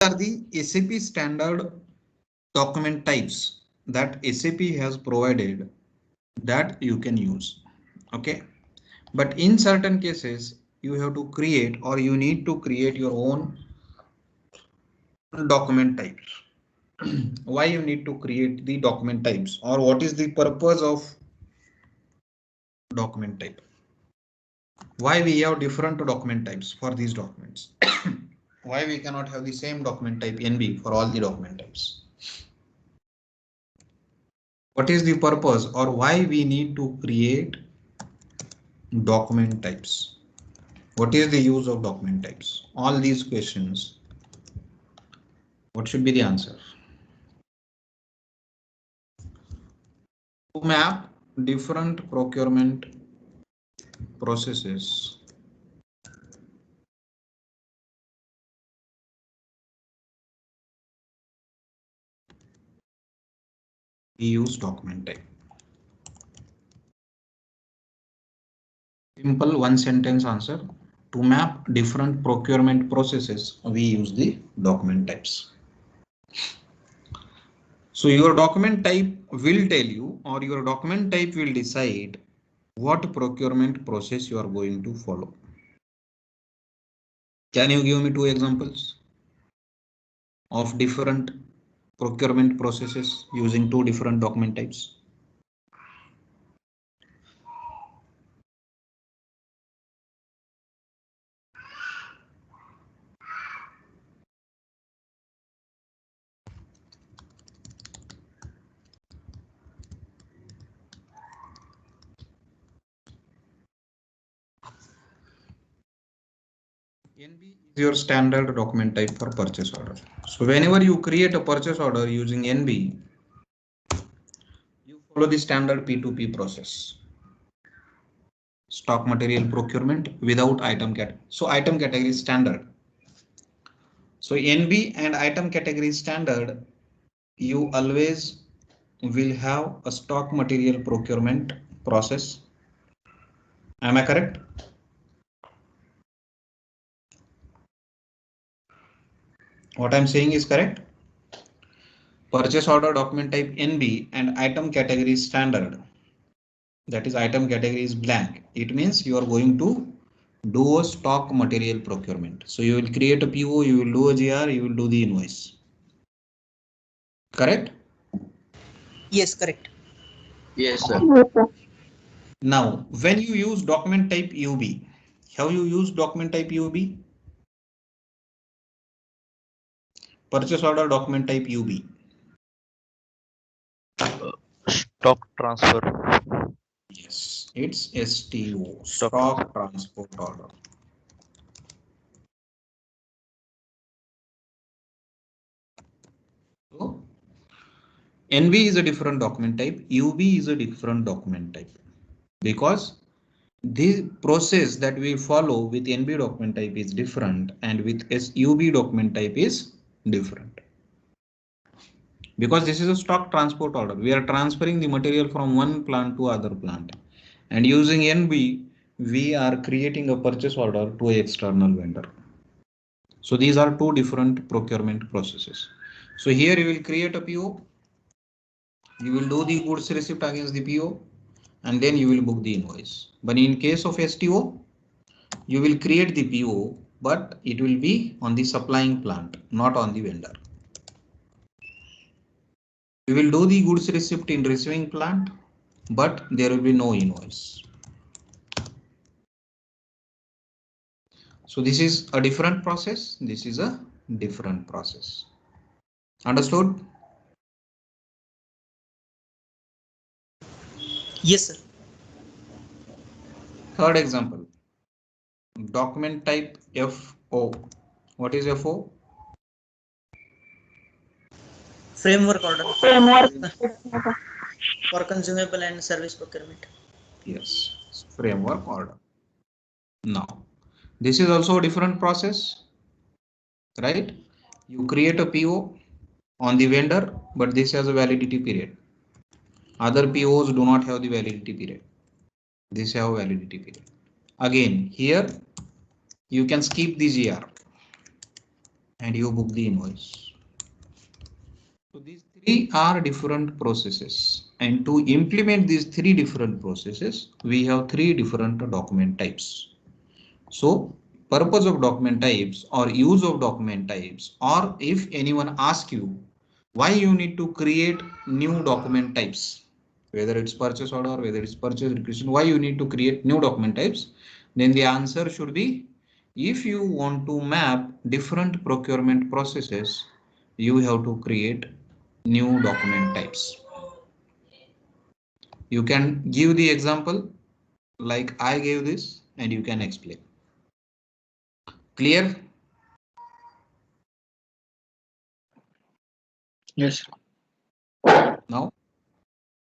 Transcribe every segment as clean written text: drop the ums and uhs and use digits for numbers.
are the SAP standard document types that SAP has provided that you can use. Okay, but in certain cases you have to create or you need to create your own document types. Why you need to create the document types, or what is the purpose of document type? Why we have different document types for these documents? Why we cannot have the same document type NB for all the document types? What is the purpose, or why we need to create document types? What is the use of document types? All these questions, what should be the answer? To map different procurement processes we use document type. Simple one sentence answer. To map different procurement processes, we use the document types. So your document type will tell you, or your document type will decide what procurement process you are going to follow. Can you give me 2 examples of different procurement processes using 2 different document types? NB is your standard document type for purchase order. So whenever you create a purchase order using NB, you follow the standard P2P process. Stock material procurement without item category. So item category is standard. So NB and item category standard, you always will have a stock material procurement process. Am I correct? What I'm saying is correct. Purchase order document type NB and item category standard. That is item category is blank. It means you are going to do a stock material procurement. So you will create a PO, you will do a GR, you will do the invoice. Correct? Yes, correct. Yes, sir. Now, when you use document type UB, have you used document type UB? Purchase order document type UB. Stock transfer. Yes, it's STO, Stock stock transport order. So, NB is a different document type, UB is a different document type, because the process that we follow with NB document type is different and with UB document type is different. Because this is a stock transport order, we are transferring the material from one plant to other plant, and using NB we are creating a purchase order to an external vendor. So these are 2 different procurement processes. So here you will create a PO, you will do the goods receipt against the PO, and then you will book the invoice. But in case of STO, you will create the PO, but it will be on the supplying plant, not on the vendor. You will do the goods receipt in receiving plant, but there will be no invoice. So this is a different process. This is a different process. Understood? Yes, sir. Third example. Document type FO. What is FO? Framework order Framework. for consumable and service procurement. Yes, framework order. Now, this is also a different process, right? You create a PO on the vendor, but this has a validity period. Other POs do not have the validity period. This have a validity period. Again, here you can skip the GR. and you book the invoice. So these three are different processes, and to implement these three different processes, we have three different document types. So purpose of document types or use of document types, or if anyone asks you why you need to create new document types, whether it's purchase order, whether it's purchase requisition, why you need to create new document types, then the answer should be if you want to map different procurement processes, you have to create new document types. You can give the example like I gave this and you can explain. Clear? Yes. Now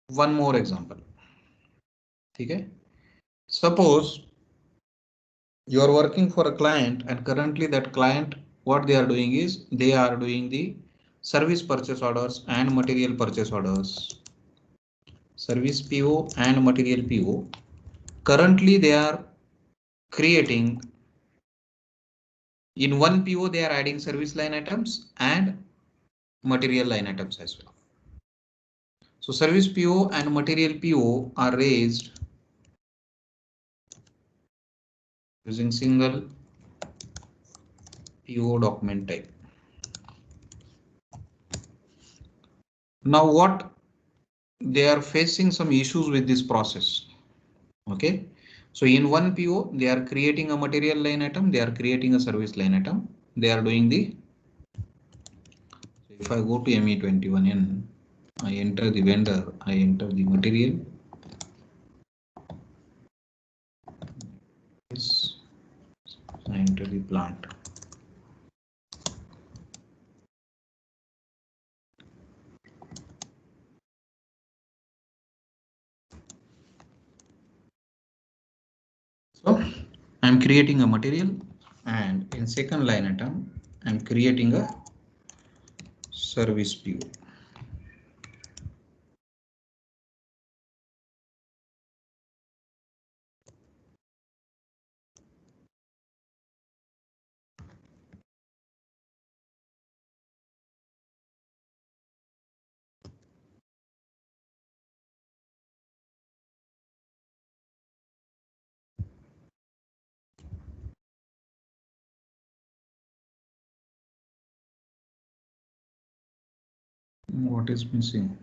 one more example. Okay. Suppose you are working for a client and currently that client, what they are doing is they are doing the service purchase orders and material purchase orders, service PO and material PO. Currently they are creating in one PO, they are adding service line items and material line items as well. So service PO and material PO are raised using single PO document type. Now what they are facing some issues with this process. Okay, so in one PO they are creating a material line item, they are creating a service line item, they are doing the, so if I go to ME21N, I enter the vendor, I enter the material, yes, I enter the plant. So I'm creating a material and in second line item, I'm creating a service PO. What is missing?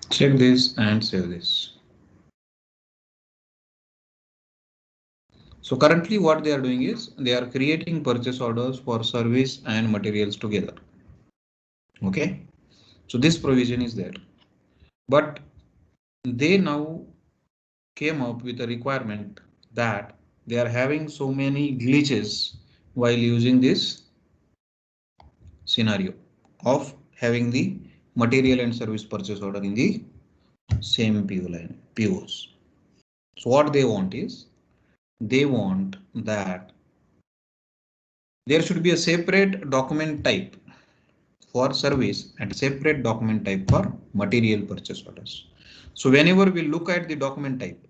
Check this and save this. So currently what they are doing is they are creating purchase orders for service and materials together. Okay, so this provision is there, but they now came up with a requirement that they are having so many glitches while using this scenario of having the material and service purchase order in the same PO line POs. So what they want is they want that there should be a separate document type for service and separate document type for material purchase orders. So whenever we look at the document type,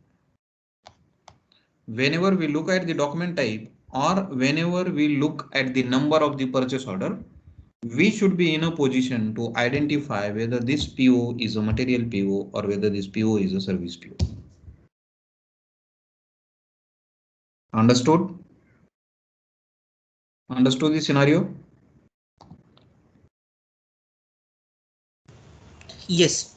whenever we look at the document type or whenever we look at the number of the purchase order, we should be in a position to identify whether this PO is a material PO or whether this PO is a service PO. Understood? Understood the scenario? Yes.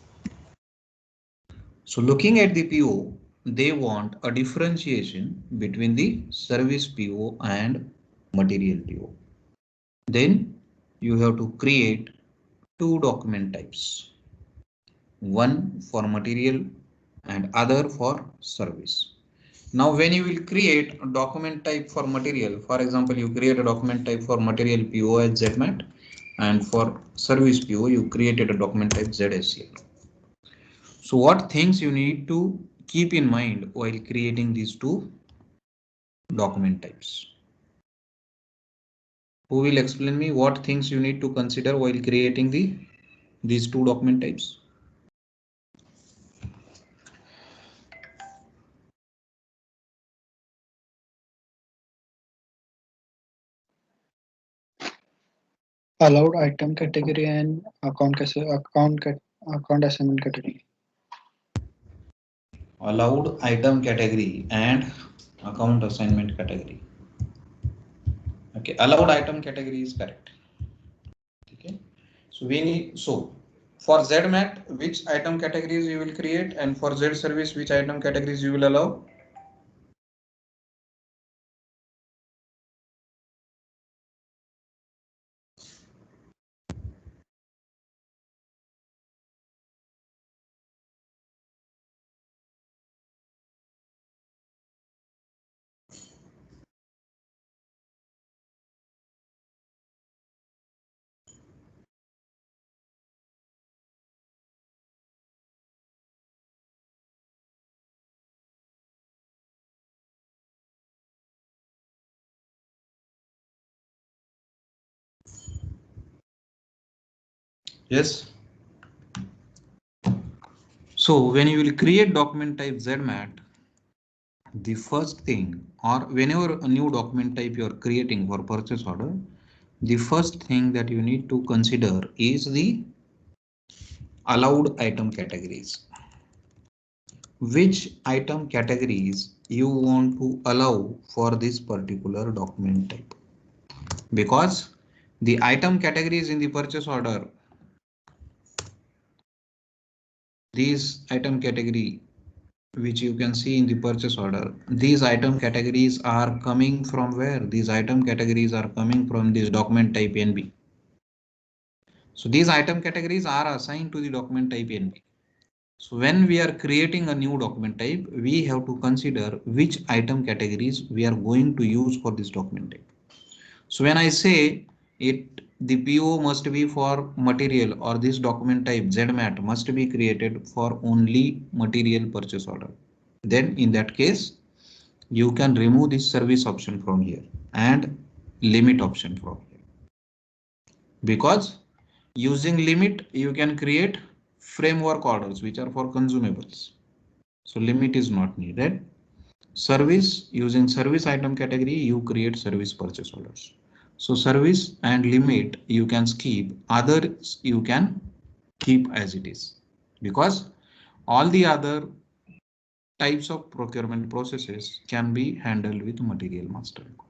So looking at the PO, they want a differentiation between the service PO and material PO. Then you have to create two document types, one for material and other for service. Now when you will create a document type for material, for example, you create a document type for material PO as ZMAT, and for service PO you created a document type ZSCL. So what things you need to keep in mind while creating these two document types? Who will explain me what things you need to consider while creating these two document types? Allowed item category and account assignment category. Allowed item category and account assignment category. Okay, allowed item category is correct. Okay, so we need, so for ZMAT, which item categories you will create, and for Z service, which item categories you will allow? Yes. So when you will create document type ZMAT, the first thing, or whenever a new document type you are creating for purchase order, the first thing that you need to consider is the allowed item categories. Which item categories you want to allow for this particular document type? Because the item categories in the purchase order, these item category which you can see in the purchase order, these item categories are coming from where? These item categories are coming from this document type NB. So these item categories are assigned to the document type NB. So when we are creating a new document type, we have to consider which item categories we are going to use for this document type. So when I say it, the PO must be for material, or this document type ZMAT must be created for only material purchase order. Then in that case, you can remove this service option from here and limit option from here. Because using limit, you can create framework orders which are for consumables. So limit is not needed. Service, using service item category, you create service purchase orders. So service and limit you can skip, others you can keep as it is, because all the other types of procurement processes can be handled with material master record.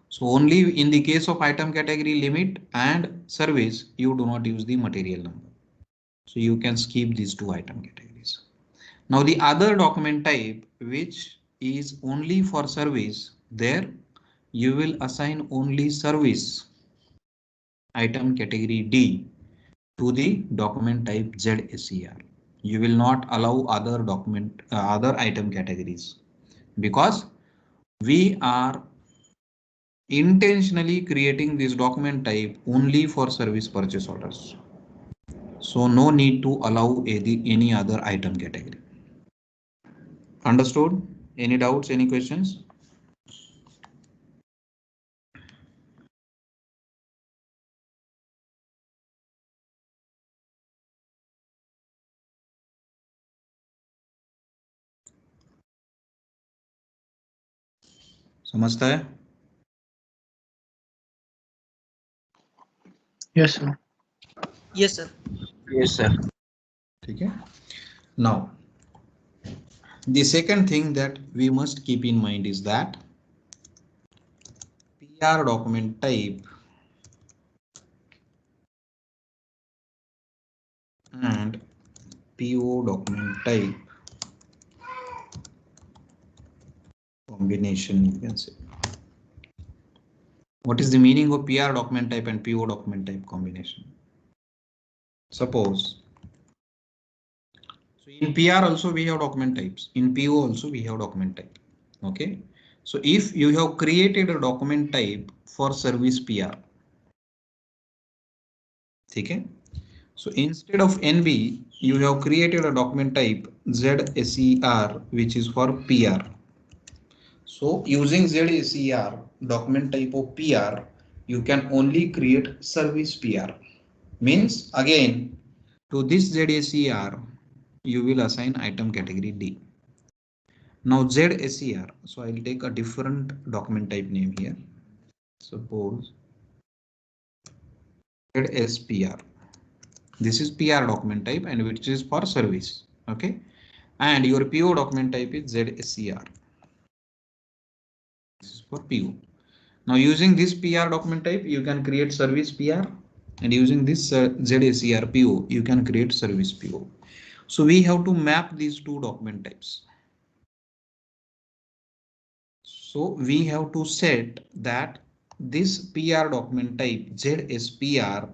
So only in the case of item category, limit and service, you do not use the material number. So you can skip these two item categories. Now the other document type which is only for service, there you will assign only service item category D to the document type ZSER. You will not allow other item categories, because we are intentionally creating this document type only for service purchase orders. So no need to allow any other item category. Understood? Any doubts, any questions? समझता है? Yes, sir. Yes, sir. Yes, sir. ठीक है? Now, the second thing that we must keep in mind is that PR document type and PO document type combination, you can say. What is the meaning of PR document type and PO document type combination? Suppose, so in PR also we have document types, in PO also we have document type. Okay, so if you have created a document type for service PR, okay, so instead of NB, you have created a document type ZSER, which is for PR. So using ZSER document type of PR, you can only create service PR. Means again, to this ZSER, you will assign item category D. Now ZSER, so I'll take a different document type name here. Suppose ZSPR. This is PR document type and which is for service. Okay. And your PO document type is ZSCR. This is for PO. Now using this PR document type, you can create service PR, and using this ZSCR PO, you can create service PO. So we have to map these two document types. So we have to set that this PR document type ZSPR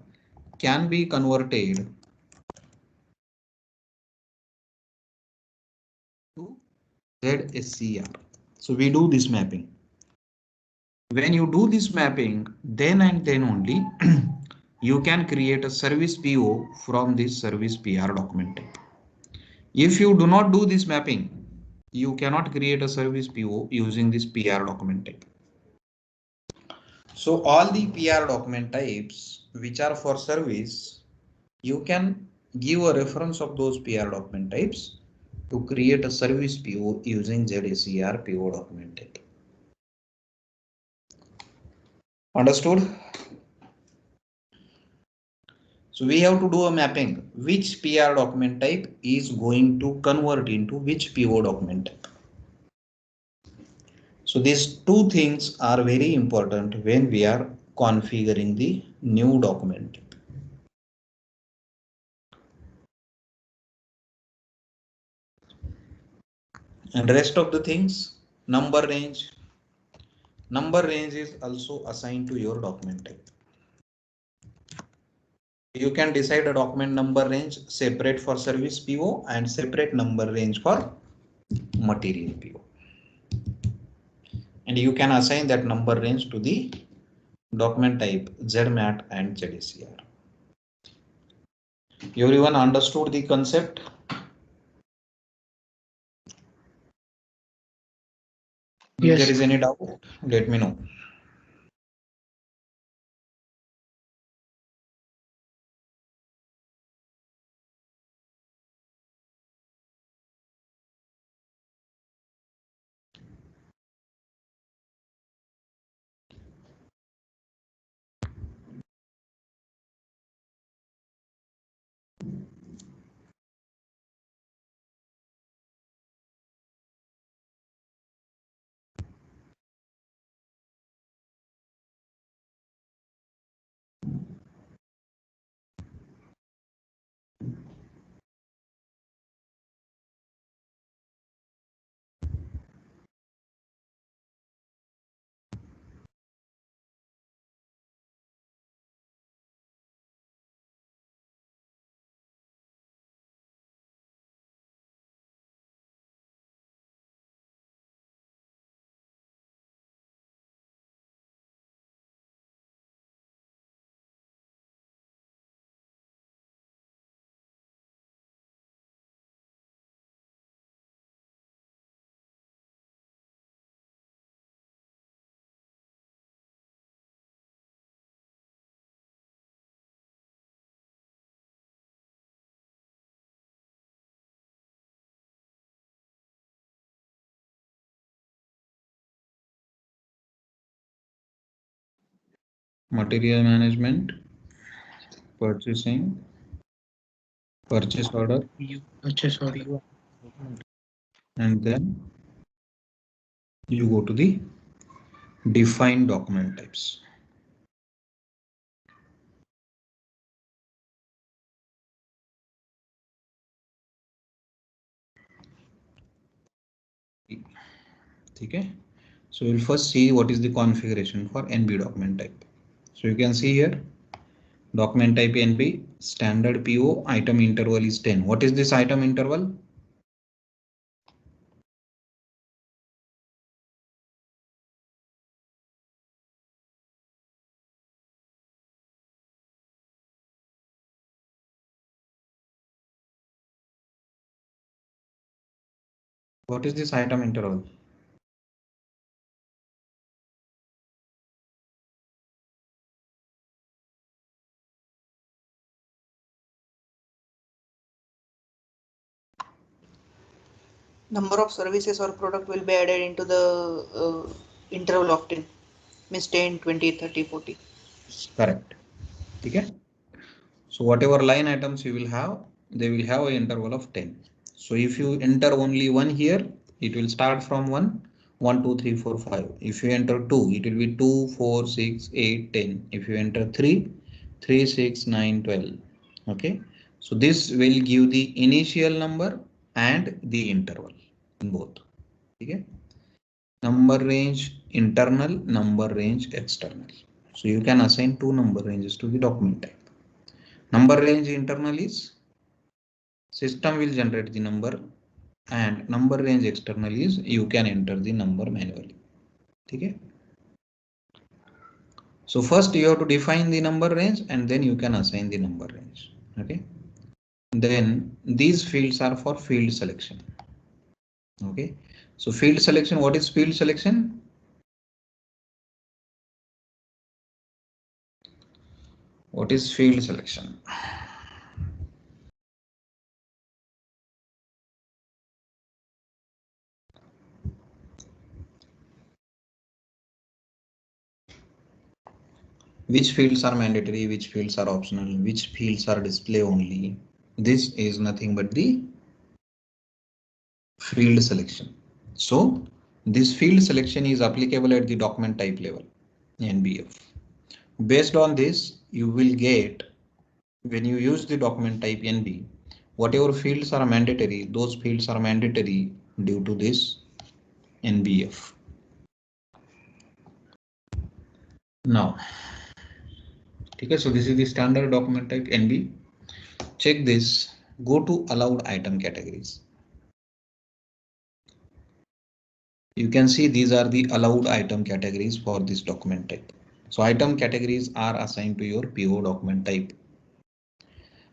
can be converted to ZSCR. So we do this mapping. When you do this mapping, then and then only you can create a service PO from this service PR document type. If you do not do this mapping, you cannot create a service PO using this PR document type. So all the PR document types which are for service, you can give a reference of those PR document types to create a service PO using ZSER PO document type. Understood? So we have to do a mapping. Which PR document type is going to convert into which PO document type? So these two things are very important when we are configuring the new document type. And rest of the things, number range. Number range is also assigned to your document type. You can decide a document number range separate for service PO and separate number range for material PO. And you can assign that number range to the document type ZMAT and ZSCR. Everyone understood the concept? If Yes. there is any doubt, let me know. Material management, purchasing, purchase order, Purchase order. and then you go to the define document types. Okay. So we'll first see what is the configuration for NB document type. So you can see here document type NB, standard PO, item interval is 10. What is this item interval? What is this item interval? Number of services or product will be added into the interval of 10, means 10, 20, 30, 40. Correct. Okay. So whatever line items you will have, they will have an interval of 10. So if you enter only one here, it will start from 1, 1, 2, 3, 4, 5. If you enter 2, it will be 2, 4, 6, 8, 10. If you enter 3, 3, 6, 9, 12. Okay. So this will give the initial number and the interval in both. Okay. Number range internal, number range external. So you can assign two number ranges to the document type. Number range internal is system will generate the number, and number range external is you can enter the number manually. Okay. So first you have to define the number range and then you can assign the number range. Okay. Then these fields are for field selection. Okay. So field selection, what is field selection? What is field selection? Which fields are mandatory, which fields are optional, which fields are display only. This is nothing but the field selection. So this field selection is applicable at the document type level, NBF. Based on this, you will get, when you use the document type NB, whatever fields are mandatory, those fields are mandatory due to this NBF. Now, okay, so this is the standard document type NB. Check this, go to allowed item categories. You can see these are the allowed item categories for this document type. So item categories are assigned to your PO document type.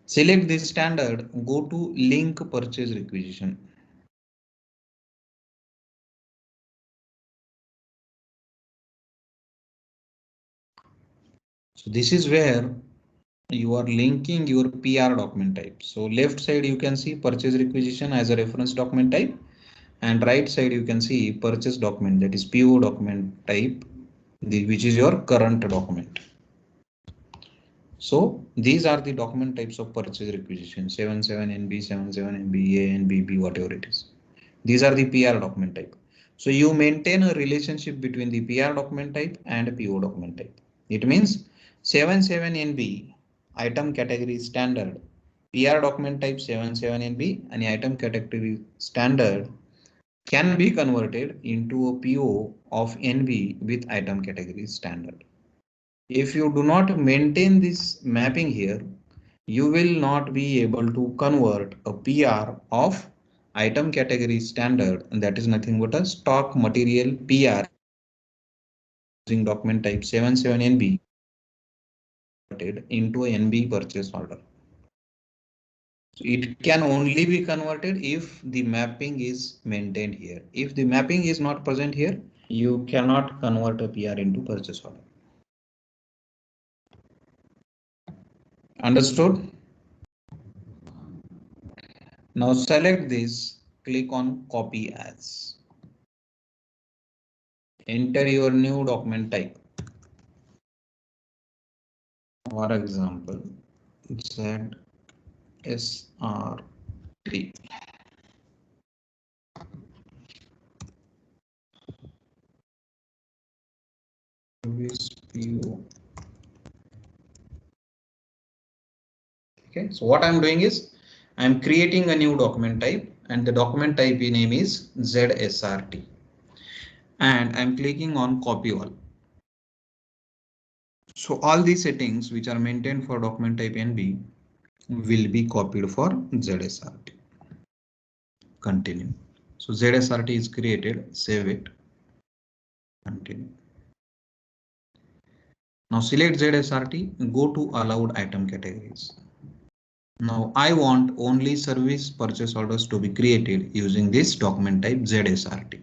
Select this standard, go to link purchase requisition. So this is where you are linking your PR document type. So left side you can see purchase requisition as a reference document type, and right side you can see purchase document, that is PO document type, which is your current document. So these are the document types of purchase requisition: 77NB, 77NB, A and BB, whatever it is. These are the PR document type. So you maintain a relationship between the PR document type and PO document type. It means 77NB item category standard, PR document type 77NB, and item category standard can be converted into a PO of NB with item category standard. If you do not maintain this mapping here, you will not be able to convert a PR of item category standard, and that is nothing but a stock material PR using document type 77NB into a NB purchase order. So it can only be converted if the mapping is maintained here. If the mapping is not present here, you cannot convert a PR into purchase order. Understood? Now select this, click on copy as. Enter your new document type. For example, ZSRT. Okay, so what I'm doing is I'm creating a new document type, and the document type name is ZSRT. and I'm clicking on copy all. So all these settings which are maintained for document type NB will be copied for ZSRT. Continue. So ZSRT is created, save it, continue. Now select ZSRT, go to allowed item categories. Now I want only service purchase orders to be created using this document type ZSRT.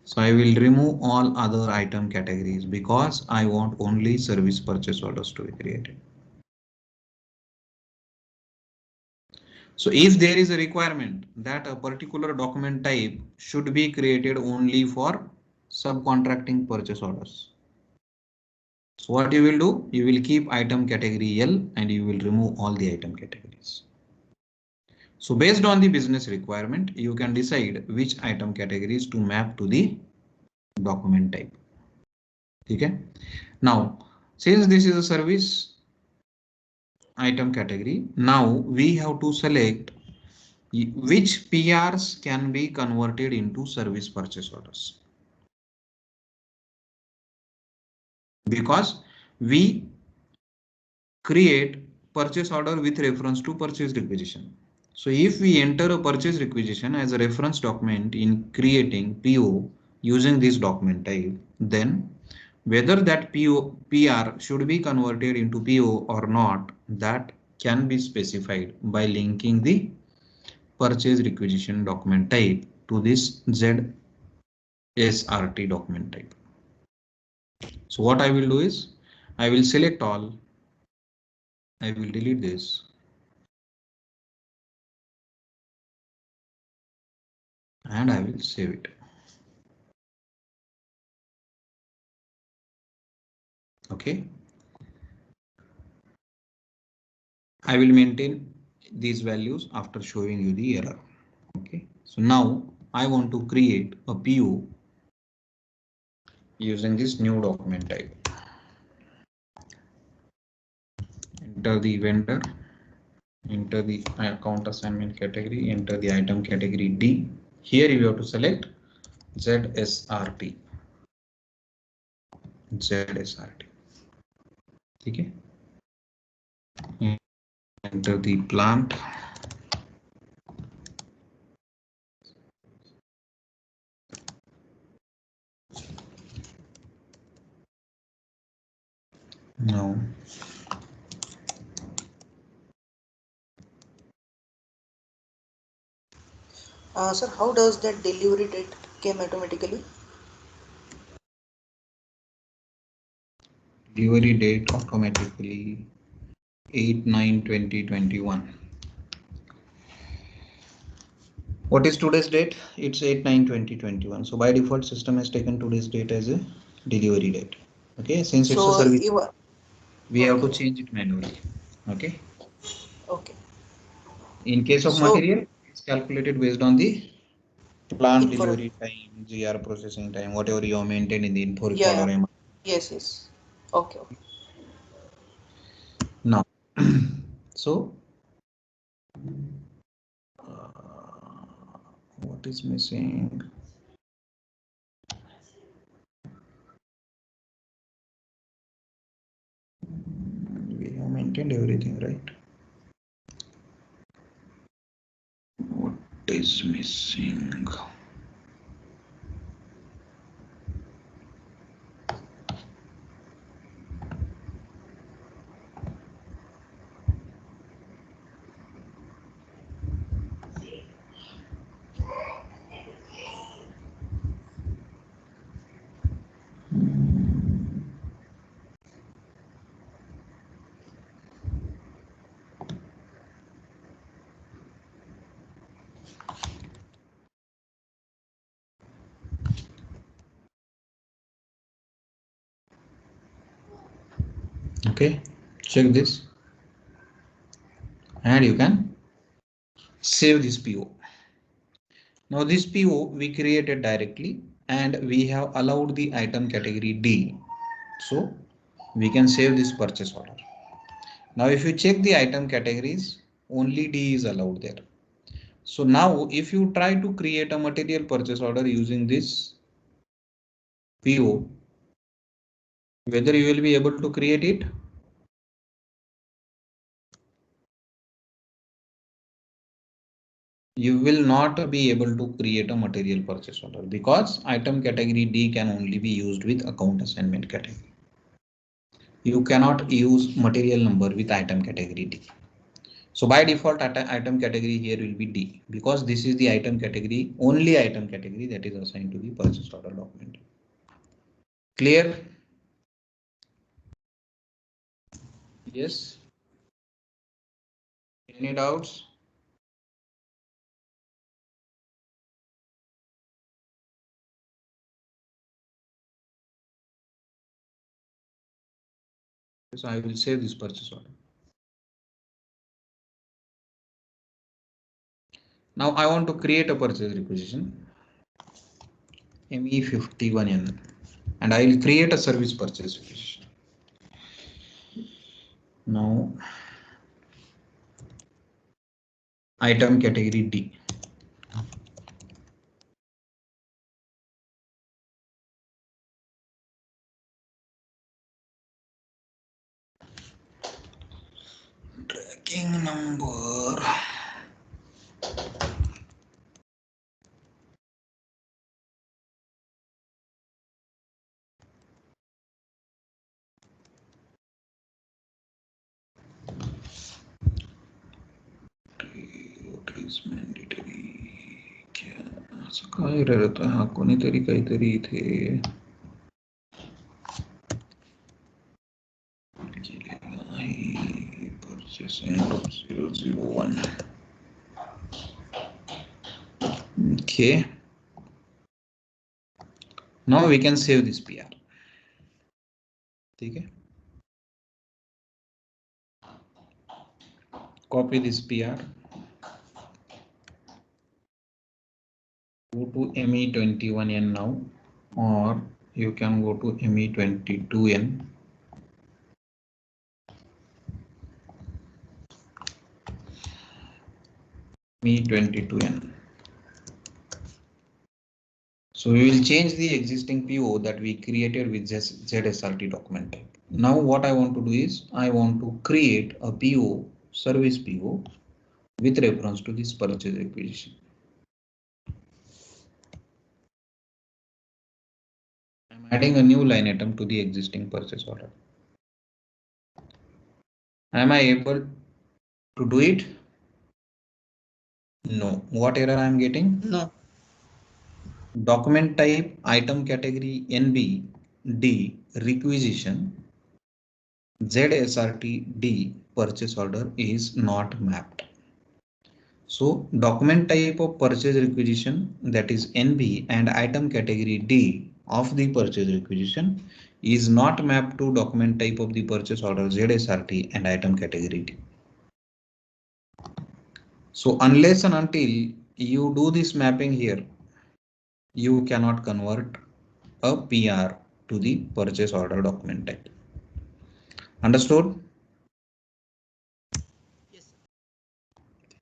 So I will remove all other item categories because I want only service purchase orders to be created. So if there is a requirement that a particular document type should be created only for subcontracting purchase orders. So what you will do, you will keep item category L and you will remove all the item categories. So based on the business requirement, you can decide which item categories to map to the document type. Okay. Now, since this is a service item category, now we have to select which PRs can be converted into service purchase orders. Because we create purchase order with reference to purchase requisition. So if we enter a purchase requisition as a reference document in creating PO using this document type, then whether that PR should be converted into PO or not, that can be specified by linking the purchase requisition document type to this ZSRT document type. So what I will do is I will select all. I will delete this. And I will save it. Okay. I will maintain these values after showing you the error. Okay. So now I want to create a PO using this new document type. Enter the vendor, enter the account assignment category, enter the item category D. Here you have to select ZSRT. ZSRT. Okay. Enter the plant. Now Sir, how does that delivery date came automatically? delivery date automatically 8/9/2021. What is today's date? It's 8/9/2021. So by default, system has taken today's date as a delivery date. Okay, since it's a So service, you are we have to okay. change it manually. Okay. Okay. In case of So material, it's calculated based on the plant info. delivery time, GR processing time, whatever you have maintained in the info Yeah, record yeah. or MR. Yes, yes. Okay, okay. Now, so what is missing? We have maintained everything, right? What is missing? Okay, check this and you can save this PO. Now this PO we created directly and we have allowed the item category D. So we can save this purchase order. Now if you check the item categories, only D is allowed there. So now if you try to create a material purchase order using this PO, whether you will be able to create it. You will not be able to create a material purchase order because item category D can only be used with account assignment category. You cannot use material number with item category D. So by default, item category here will be D because this is the item category, only item category that is assigned to the purchase order document. Clear? Yes. Any doubts? So I will save this purchase order. Now I want to create a purchase requisition ME51N and I will create a service purchase requisition. Now item category D. Tracking number. What is mandatory? असं काय रहता है कोणीतरी काहीतरी इथे purchase end of 001. Okay, now we can save this PR. ठीक है, copy this PR, go to ME21N now, or you can go to ME22N. ME22N. So we will change the existing PO that we created with ZSRT document type. Now what I want to do is I want to create a PO, service PO with reference to this purchase requisition. I'm adding a new line item to the existing purchase order. Am I able to do it? No. What error I am getting? No. Document type item category NB D requisition ZSRT D purchase order is not mapped. So document type of purchase requisition, that is NB, and item category D of the purchase requisition is not mapped to document type of the purchase order ZSRT and item category D. So unless and until you do this mapping here, you cannot convert a PR to the purchase order document type. Understood? Yes, sir.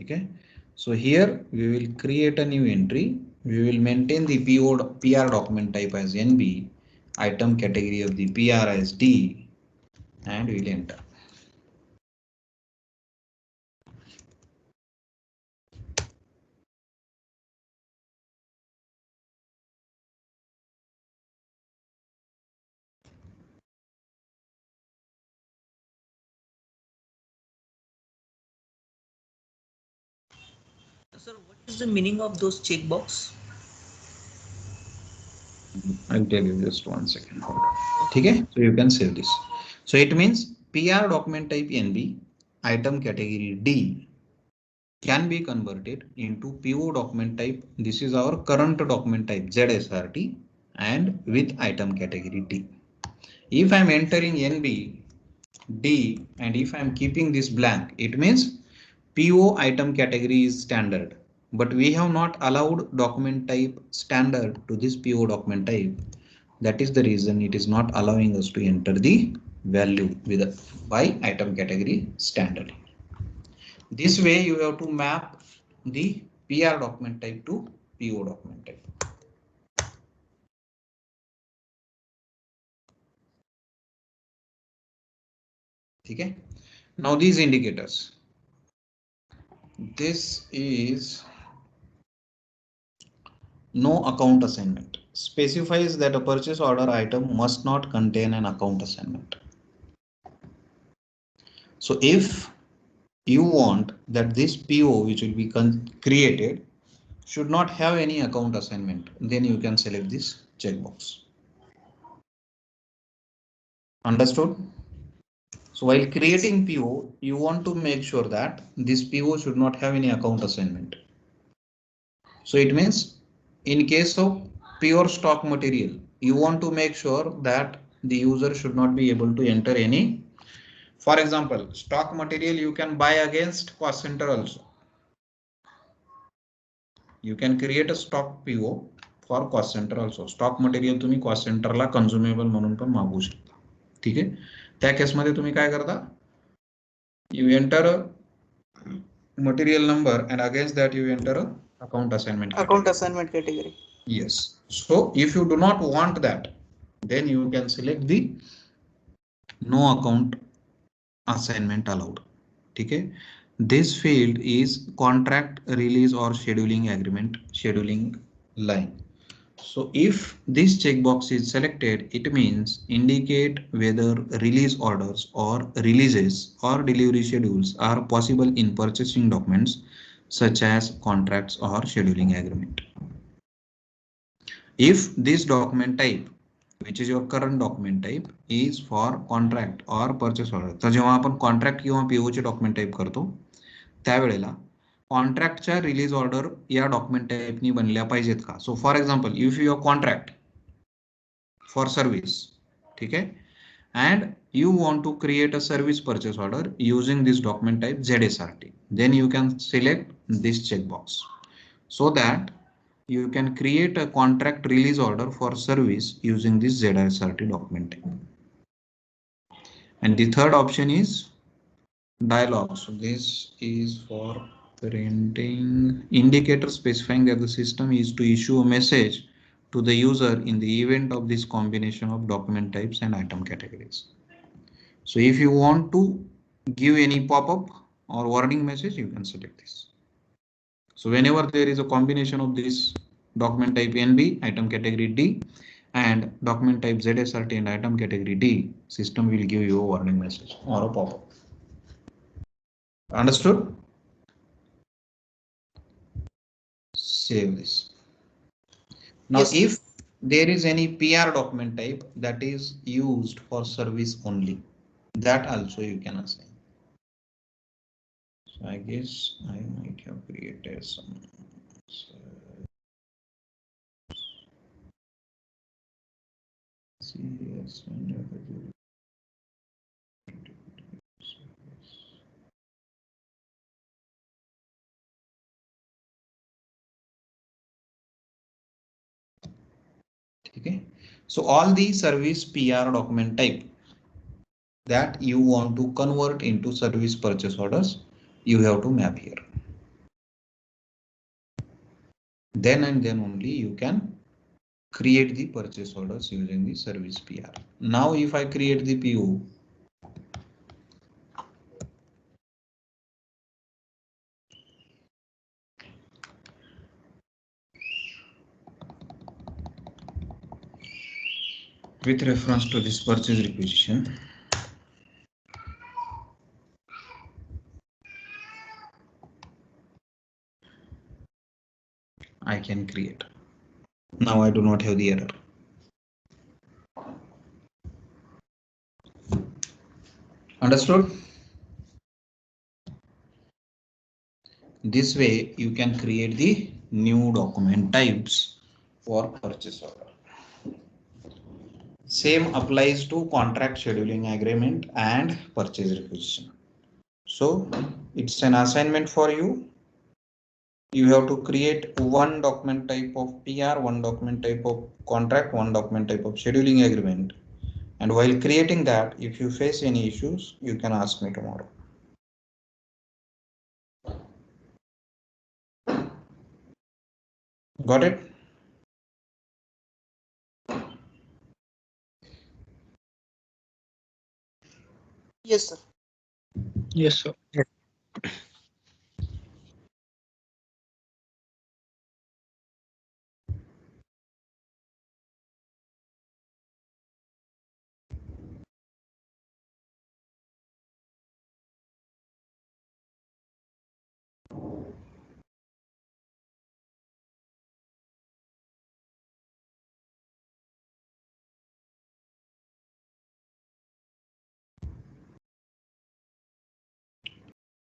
Okay. So here we will create a new entry. We will maintain the PR document type as NB, item category of the PR as D, and we will enter. Sir, what is the meaning of those checkbox? I'll tell you just 1 second. Okay, so you can save this. So it means PR document type NB, item category D can be converted into PO document type. This is our current document type ZSRT and with item category D. If I'm entering NB, D, and if I'm keeping this blank, it means PO item category is standard, but we have not allowed document type standard to this PO document type. That is the reason it is not allowing us to enter the value with by item category standard. This way you have to map the PR document type to PO document type. Okay. Now these indicators. This is no account assignment. Specifies that a purchase order item must not contain an account assignment. So if you want that this PO which will be created should not have any account assignment, then you can select this checkbox. Understood? So while creating PO, you want to make sure that this PO should not have any account assignment. So it means in case of pure stock material, you want to make sure that the user should not be able to enter any. For example, stock material you can buy against cost center also. You can create a stock PO for cost center also. Stock material तुम्ही cost center ला consumable म्हणून पण मागू शकता. ठीक आहे. त्या case मध्ये तुम्ही काय करता? You enter a material number and against that you enter a account assignment category. Account assignment category. Yes. So if you do not want that, then you can select the no account assignment allowed. Okay. This field is contract release or scheduling agreement scheduling line. So if this checkbox is selected, it means indicate whether release orders or releases or delivery schedules are possible in purchasing documents such as contracts or scheduling agreement. If this document type, which is your current document type, is for contract or purchase order, तर जेव्हा आपण contract किंवा PO चे document type करतो त्यावेळेला कॉन्ट्रॅक्टच्या release order या document टाइपनी बनल्या पाहिजेत का. So for example if your contract for service, ठीक आहे, and you want to create a service purchase order using this document type ZSRT, then you can select this checkbox so that you can create a contract release order for service using this ZSRT document type. And the third option is dialog. So this is for printing indicator specifying that the system is to issue a message to the user in the event of this combination of document types and item categories. So if you want to give any pop-up or warning message, you can select this. So whenever there is a combination of this document type NB, item category D, and document type ZSRT and item category D, system will give you a warning message or a pop-up. Understood? Save this. Now, Yes, if there is any PR document type that is used for service only, that also you can assign. So I guess I might have created some. CS and okay. So all the service PR document type that you want to convert into service purchase orders, you have to map here. Then and then only you can create the purchase orders using the service PR. Now if I create the PO, with reference to this purchase requisition, I can create. Now I do not have the error. Understood? This way you can create the new document types for purchase order. Same applies to contract scheduling agreement and purchase requisition. So it's an assignment for you. You have to create one document type of PR, one document type of contract, one document type of scheduling agreement. And while creating that, if you face any issues, you can ask me tomorrow. Got it? yes, sir. Yes, sir.